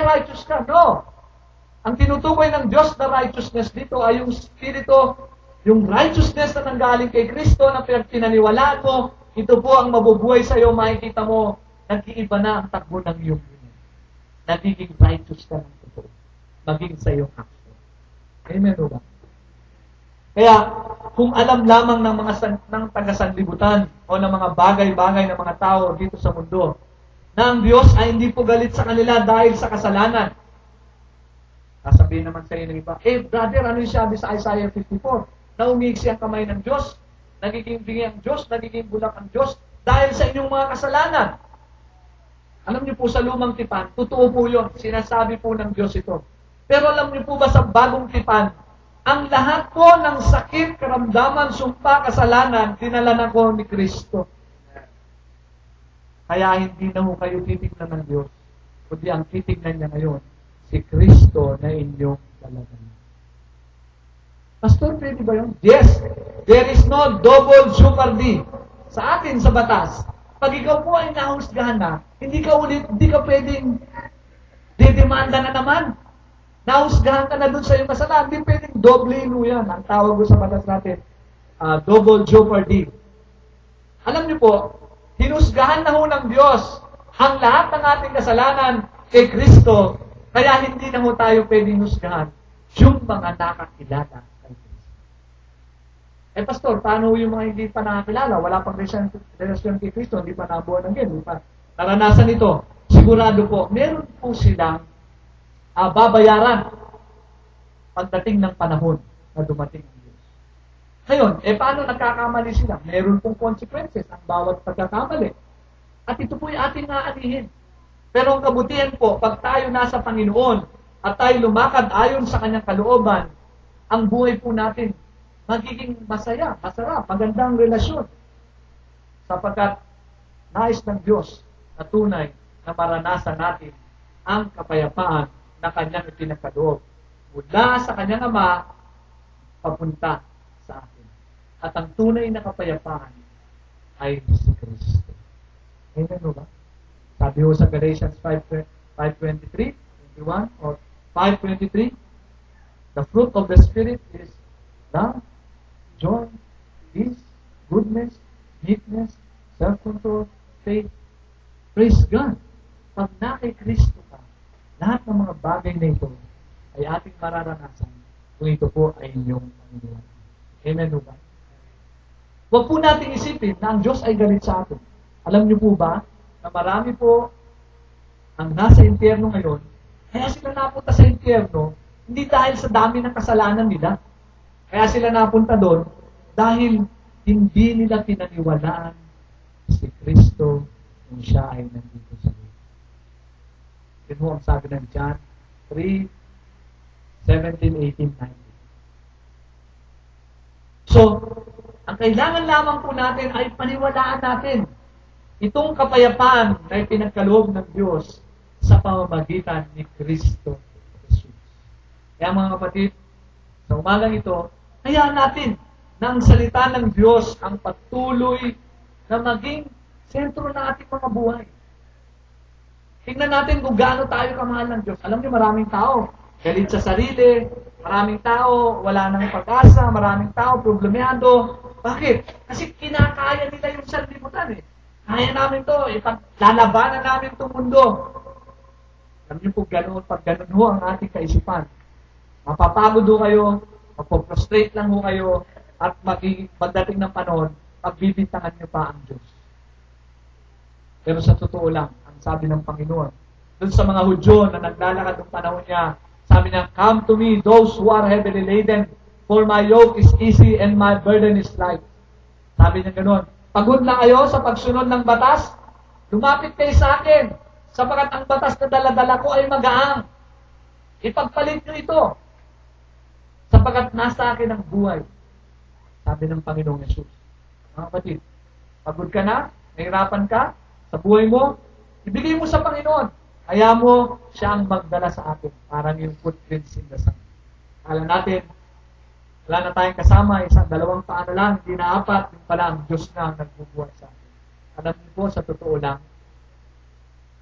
righteous ka. No. Ang tinutukoy ng Diyos na righteousness dito ay yung Espiritu, yung righteousness na nanggaling kay Kristo na pinaniwalaan mo, ito po ang mabubuhay sa iyo, makikita mo, nag-iiba na ang takbo ng iyong buhay. Nagiging righteous ka ng totoo. Maging sa iyong action. Amen o ba? Kaya, kung alam lamang ng mga ng taga-sanlibutan o ng mga bagay-bagay ng mga tao dito sa mundo, na ang Diyos ay hindi po galit sa kanila dahil sa kasalanan. Sasabihin naman sa iyo ng iba, brother, ano yung sabi sa Isaiah 54? Na umiiksi ang kamay ng Diyos, nagiging bingi ang Diyos, nagiging bulak ang Diyos, dahil sa inyong mga kasalanan. Alam niyo po sa lumang tipan, totoo po yun, sinasabi po ng Diyos ito. Pero alam niyo po ba sa bagong tipan, ang lahat po ng sakit, karamdaman, sumpa, kasalanan, dinala na ko ni Kristo. Kaya hindi na ho kayo titignan ng Diyos, kundi ang titignan niya ngayon, si Kristo na inyong dalagan. Pastor, pwede ba yun? Yes. There is no double jeopardy sa atin sa batas. Pag ikaw po ay nahusgahan na, hindi ka pwedeng didemanda na naman. Nahusgahan ka na dun sa iyong kasalanan, hindi pwedeng doble yan. Ang tawag ko sa batas natin, double jeopardy. Alam niyo po, hinusgahan na ho ng Diyos ang lahat ng ating kasalanan kay Kristo, kaya hindi na ho tayo pwedeng husgahan yung mga nakakilala kay Kristo. Pastor, paano yung mga hindi pa nakakilala? Wala pang relasyon kay Kristo, hindi pa nabuo ng hindi pa naranasan ito. Sigurado po, meron po silang babayaran pagdating ng panahon na dumating ang Diyos. Ngayon, paano nagkakamali sila? Meron pong consequences ang bawat pagkakamali. At ito po yung ating aanihin. Pero ang kabutihan po, pag tayo nasa Panginoon at tayo lumakad ayon sa Kanyang kalooban, ang buhay po natin magiging masaya, masarap, magandang relasyon. Sapagkat nais ng Diyos na tunay na maranasan natin ang kapayapaan na Kanyang ipinagkaloob mula sa Kanyang Ama papunta sa atin. At ang tunay na kapayapaan ay si Kristo. Amen o ba? Sabi ho sa Galatians 5:23, 21, or 5:23, the fruit of the Spirit is love, joy, peace, goodness, meekness, self-control, faith. Praise God! Pag na kay Kristo ka, lahat ng mga bagay na ito ay ating mararanasan kung ito po ay inyong Panginoon. Amen o ba? Huwag po nating isipin na ang Diyos ay galit sa atin. Alam niyo po ba na marami po ang nasa impyerno ngayon, kaya sila napunta sa impyerno, hindi dahil sa dami ng kasalanan nila. Kaya sila napunta doon dahil hindi nila pinaniwalaan si Kristo kung siya ay nandito sa iyo. Yun mo ang sabi ng John 3:17, 18, 19. So, ang kailangan lamang po natin ay paniwalaan natin itong kapayapaan na ipinagkaloob ng Diyos sa pamamagitan ni Kristo Jesus. Kaya mga kapatid, sa umagang ito, hayaan natin na ang salita ng Diyos ang patuloy na maging sentro ng ating mga buhay. Tingnan natin kung gaano tayo kamahal ng Diyos. Alam niyo, maraming tao galit sa sarili, maraming tao wala nang pag-asa, maraming tao problemado. Bakit? Kasi kinakaya nila yung sanlibutan Kaya namin to, ipaglalabanan namin itong mundo. Alam niyo po gano'n, pag gano'n ho ang ating kaisipan, mapapagod ho kayo, mapoprostrate lang ho kayo, at pagdating ng panahon, pagbibintangan niyo pa ang Diyos. Pero sa totoo lang, ang sabi ng Panginoon, dun sa mga Hudyo na naglalakad ng panahon niya, sabi niya, "Come to me, those who are heavily laden, for my yoke is easy and my burden is light." Sabi niya gano'n, pagod na kayo sa pagsunod ng batas, lumapit kayo sa akin, sapagkat ang batas na dala-dala ko ay magaang. Ipagpalit nyo ito, sapagkat nasa akin ang buhay. Sabi ng Panginoong Yesus. Mga kapatid, pagod ka na, nahirapan ka sa buhay mo, ibigay mo sa Panginoon. Kaya mo siya ang magdala sa atin, parang yung footprints in the sand. Kala natin, wala na tayong kasama, isang dalawang paano lang, hindi na apat, yung pala ang Diyos na ang nagbubuhay sa atin. Alam niyo po, sa totoo lang,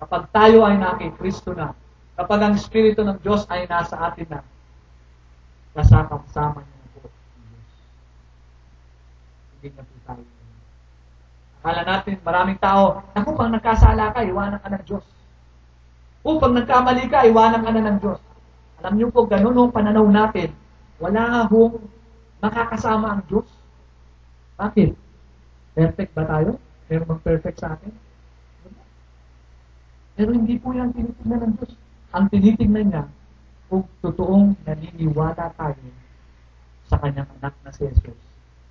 kapag tayo ay naki Kristo na, Kapag ang Espiritu ng Diyos ay nasa atin na, kasama niyo na po ang Diyos. Hindi na po tayo. Akala natin, maraming tao, naku, pag nagkasala ka, iwanan ka ng Diyos. O pag nagkamali ka, iwanan ka na ng Diyos. Alam niyo po, ganun ang pananaw natin. Wala hong makakasama ang Diyos. Bakit? Perfect ba tayo? Meron bang perfect sa atin? Pero hindi po yan tinitignan ng Diyos. Ang tinitignan niya, kung totoong naniniwala tayo sa kanyang anak na si Jesus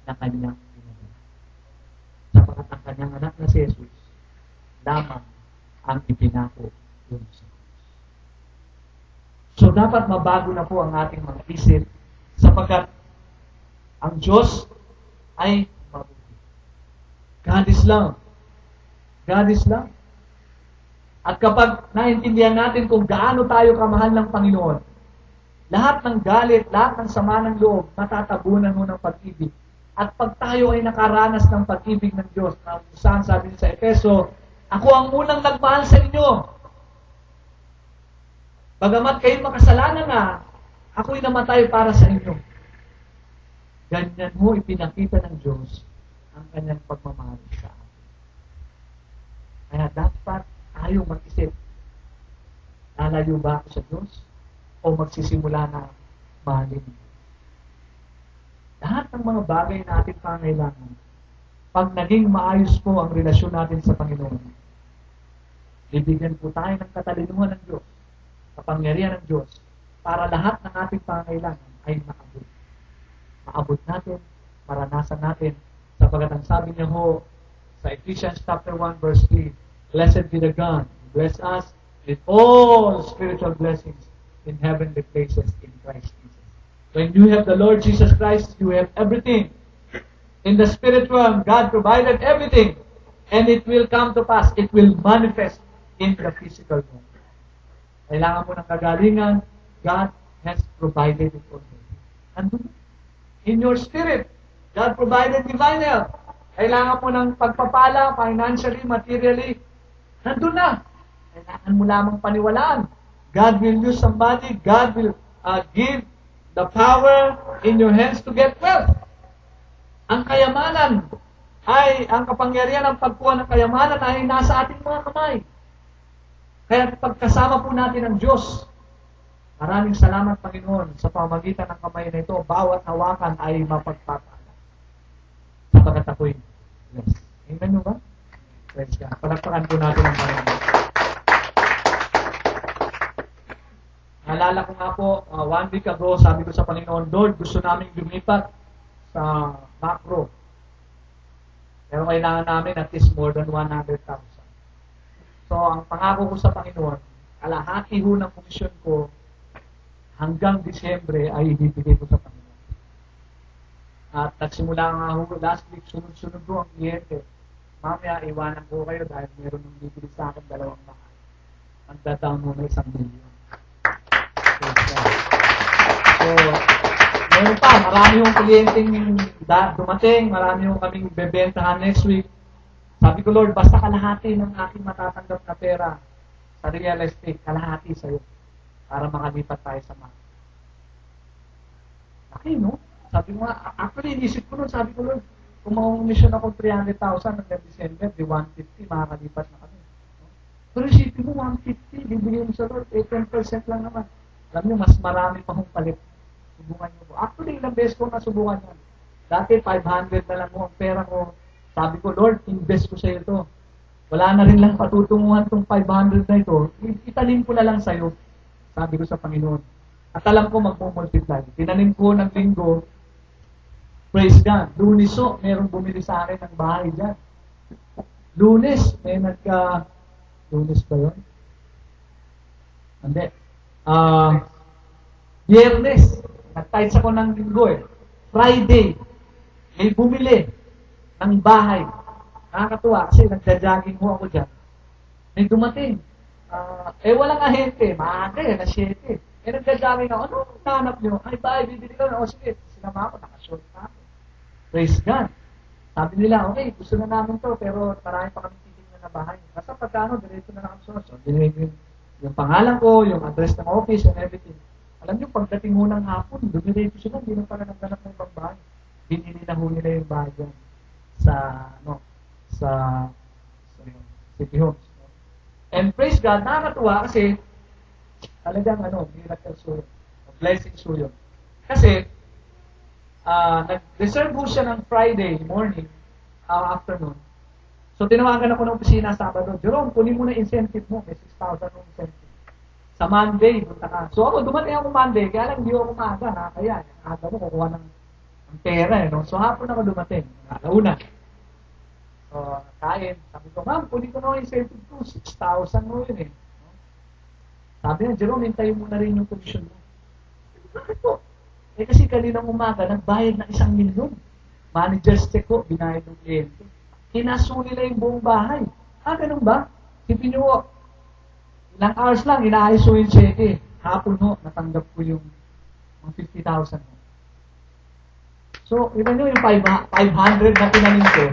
na kanyang pinagay. Sapagat ang kanyang anak na si Jesus lamang ang ipinako dun sa Diyos. So dapat mabago na po ang ating mga isip sapagkat ang Diyos ay mabuti. God is love. God is love. At kapag naintindihan natin kung gaano tayo kamahal ng Panginoon, lahat ng galit, lahat ng sama ng loob, matatabunan mo ng pag-ibig. At pag tayo ay nakaranas ng pag-ibig ng Diyos, na saan sabi sa Efeso, ako ang unang nagmahal sa inyo. Bagamat kayo makasalanan na, ako'y namatay para sa inyo. Ganyan mo ipinakita ng Diyos ang kanyang pagmamahal sa atin. Kaya dapat tayo mag-isip, lalayo ba ako sa Diyos? O magsisimula na mahalin? Lahat ng mga bagay na ating pangailangan, pag naging maayos po ang relasyon natin sa Panginoon, bibigyan po tayo ng katalinuhan ng Diyos, kapangyarihan ng Diyos, para lahat ng ating pangailangan ay maabot. Maabot natin, maranasan natin, sapagat ang sabi niya ho, sa Ephesians chapter 1 verse 3, Blessed be the God who bless us with all spiritual blessings in heavenly places in Christ Jesus. When you have the Lord Jesus Christ, you have everything. In the spirit realm, God provided everything. And it will come to pass. It will manifest in the physical realm. Kailangan mo ng kagalingan, God has provided it already. Andun. In your spirit, God provided divine health. Kailangan mo ng pagpapala, financially, materially, nandun na. Kailangan mo lamang paniwalaan. God will use somebody. God will give the power in your hands to get wealth. Ang kayamanan ay, ang kapangyarihan ng pagkuha ng kayamanan ay nasa ating mga kamay. Kaya pagkasama po natin ang Diyos, maraming salamat Panginoon sa pamamagitan ng kamay na ito, bawat hawakan ay mapagpapala. Sapagat ako'y blessed. Amen nyo ba? Praise God. Palagpakan po natin ang Panginoon. Naalala ko nga po, 1 week ago, sabi ko sa Panginoon, Lord, gusto namin lumipat sa macro. Pero kailangan namin at least more than 100,000. So, ang pangako ko sa Panginoon, kalahati ho ng komisyon ko hanggang Disyembre ay ibibigay ko sa Panginoon. At nagsimula nga ho, last week, sunod-sunod ho ang kliyente. Mamaya, iwanan ko kayo dahil meron ng bibili sa akin 2 bahay. Magda-down mo na 1 million. So, meron pa, marami yung kliyenteng dumating, marami yung kaming bebentahan next week. Sabi ko, Lord, basta kalahati ng aking matatanggap na pera sa real estate, kalahati sa'yo para makalipat tayo sa mga. Okay, no? Sabi ko nga, actually, inisip ko nun, sabi ko, Lord, kung mag-mission ako 300,000 hanggang December, di 150, makakalipat na kami. Pero isipin mo, 150, bibigyan mo sa Lord, 10% lang naman. Alam niyo, mas marami pa kong palit. Subukan niyo po. Actually, ilang beses ko nasubukan yan. Dati, 500 na lang mo ang pera ko. Sabi ko, Lord, invest ko sa ito. Wala na rin lang patutunguhan itong 500 na ito. Itanim ko na lang sa'yo. Sabi ko sa Panginoon. At alam ko, magmumultiply. Tinanim ko ng linggo, praise God. Luniso, merong bumili sa akin ng bahay dyan. Lunes, may Lunes ba yun? Hindi. Biyernes, nag-tights ako ng linggo eh. Friday, may bumili ng bahay. Nakakatuwa kasi nagja-jogging mo ako dyan. May dumating. Walang ahente. Maaga eh, na 7. Nagja-jogging ako. Ano nahanap nyo? Ay, bahay, bibili ko na. O sige, sinama ako, nakashort na ako. Praise God. Sabi nila, okay, gusto na namin to, pero marami pa kami titignan na bahay. Basta pagkano, diretso na lang kami sa so, Yung pangalan ko, yung address ng office, and everything. Alam nyo, pagdating ho ng hapon, dumiretso sila, hindi na pala nagdanap ng ibang bahay. Binili na ho nila yung bahay dyan sa, sa City Homes. No? And praise God, nakakatuwa kasi talagang miracle so yun. Blessing so yun. Kasi, nag-reserve ho siya ng Friday morning, afternoon. So, tinawagan ako ng opisina Sabado, Jerome, kunin mo na incentive mo. May 6,000 ng incentive. Sa Monday, punta ka. So, ako, dumating ako Monday, kaya lang hindi ako maaga. Kaya, aga mo, kukuha ng pera. No? So, hapon ako dumating. Alauna. So, kain. Sabi ko, ma'am, kunin ko na yung incentive ko. 6,000 mo yun eh. No? Sabi niya, Jerome, hintayin mo na rin yung commission mo. Bakit po? Eh, kasi kaninang umaga, nagbayad ng 1 milyon. Manager's check ko, binayad ng kliyente. Kinaso nila yung buong bahay. Ganun ba? Sipin nyo, ilang hours lang, inaayos ko yung cheque. Hapon ho, natanggap ko yung 50,000 mo. So, iba nyo yung 500 na tinanin ko,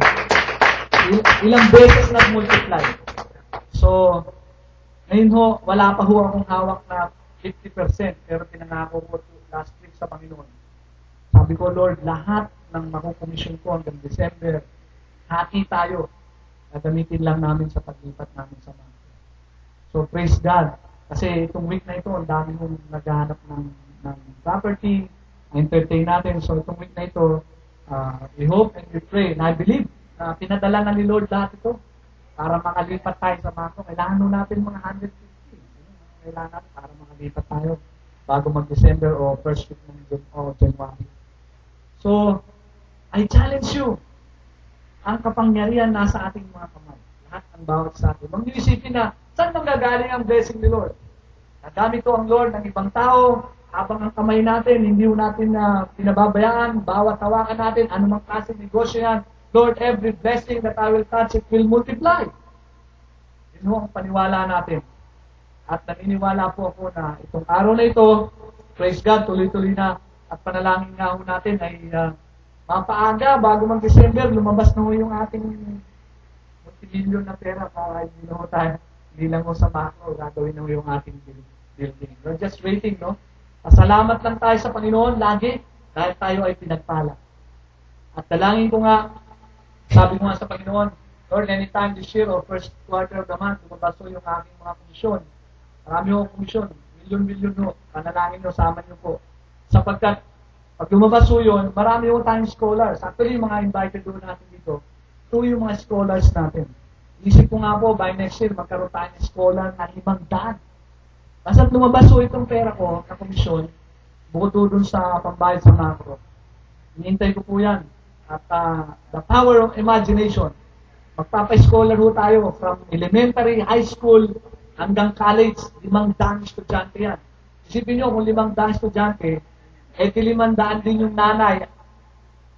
ilang beses nag-multiply. So, ngayon ho, wala pa ho akong hawak na 50%, pero pinangako ko last week sa Panginoon. Sabi ko, Lord, lahat ng makukomisyon ko hanggang December, hati tayo. Gagamitin lang namin sa paglipat namin sa mga. So, praise God. Kasi itong week na ito, ang dami kong naghahanap ng property, entertain natin. So, itong week na ito, we hope and we pray. And I believe na pinadala na ni Lord lahat ito para makalipat tayo sa mga. Kailangan natin mga 150. Kailangan natin para makalipat tayo bago mag-December o first week ng January. So, I challenge you. Ang kapangyarihan nasa ating mga kamay. Lahat ng bawat sa atin. Huwag niyo isipin na, saan nang gagaling ang blessing ni Lord? Nagamit ko ang Lord ng ibang tao, habang ang kamay natin, hindi natin pinababayaan, bawat tawakan natin, anumang klaseng negosyo yan. Lord, every blessing that I will touch, it will multiply. Yun ho ang paniwala natin. At naniniwala po ako na itong araw na ito, praise God, tuloy-tuloy na, at panalangin nga ho natin ay mapaaga, bago mag-December, lumabas na ho yung ating multi-million na pera para hindi na ho tayo, hindi lang ho sa macro, gagawin na ho yung ating building. We're just waiting, no? Pasalamat lang tayo sa Panginoon lagi dahil tayo ay pinagpala. At dalangin ko nga, sabi ko nga sa Panginoon, Lord, anytime this year or first quarter of the month, lumabas ho yung aking mga komisyon. Marami ho komisyon, milyon-milyon ho, panalangin ho, sama niyo po. Sapagkat pag lumabas ho yun, marami ho tayong scholars. Actually, yung mga invited ho natin dito, ito yung mga scholars natin. Isip ko nga po, by next year, magkaroon tayo ng scholar na 500. Basta't lumabas ho itong pera ko na komisyon, bukod ho dun sa pambayad sa macro. Hinihintay ko po yan. At the power of imagination. Magpapa-scholar ho tayo from elementary, high school, hanggang college. 500 estudyante yan. Isipin nyo, kung 500 estudyante, eh, 500 din yung nanay.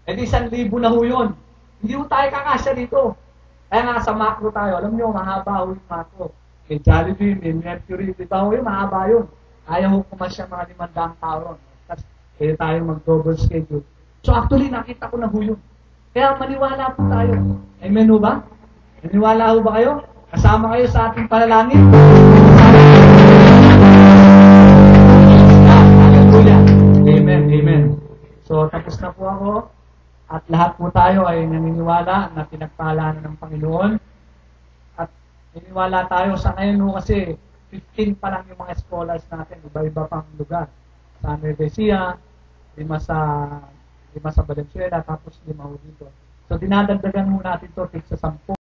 Eh, 1,000 na ho yun. Hindi ho tayo kakasya dito. Kaya nga sa macro tayo. Alam nyo, mahaba ho yung macro. May Jollibee, may Mercury. Di ba ho yun? Mahaba yun. Kaya ho kumasya mga 500 tao ron. Tapos, kaya tayo mag-double schedule. So, actually, nakita ko na ho yun. Kaya maniwala po tayo. Amen ho ba? Maniwala ho ba kayo? Kasama kayo sa ating panalangin? Amen, amen. So, tapos na po ako. At lahat po tayo ay naniniwala na pinagpala na ng Panginoon. At naniniwala tayo sa ngayon kasi 15 pa lang yung mga scholars natin. Iba-iba pang lugar. Sa Nueva Ecija, 5 sa Valenzuela, tapos 5 dito. So, dinadagdagan mo natin ito sa 10.